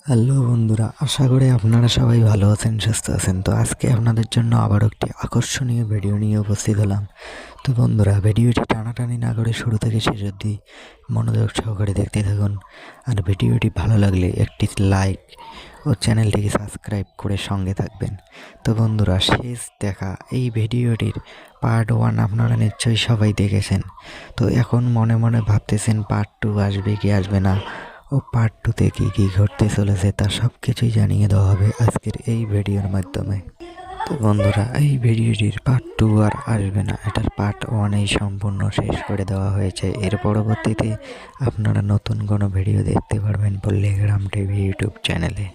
Hello বন্ধুরা, আশা করি আপনারা সবাই ভালো আছেন, সুস্থ আছেন। তো আজকে আপনাদের জন্য আবারও একটি আকর্ষণীয় ভিডিও নিয়ে উপস্থিত হলাম। তো বন্ধুরা, ভিডিওটি টানাটানি না করে শুরু থেকে শেষ অবধি মনোযোগ সহকারে দেখতে থাকুন। আর ভিডিওটি ভালো লাগলে একটি লাইক ও চ্যানেলটিকে সাবস্ক্রাইব করে সঙ্গে থাকবেন। তো বন্ধুরা, শেষ দেখা এই ভিডিওটির পার্ট 1 আপনারা নিশ্চয়ই সবাই দেখেছেন। তো এখন মনে মনে ভাবতেছেন পার্ট 2 আসবে কি আসবে না, ও পার্ট 2তে কী কী ঘটতে চলেছে তা সব কিছুই জানিয়ে দেওয়া হবে আজকের এই ভিডিওর মাধ্যমে। তো বন্ধুরা, এই ভিডিওটির পার্ট 2 আর আসবে না, এটার পার্ট 1এই সম্পূর্ণ শেষ করে দেওয়া হয়েছে। এর পরবর্তীতে আপনারা নতুন কোনো ভিডিও দেখতে পারবেন পল্লীগ্রাম টিভি ইউটিউব চ্যানেলে।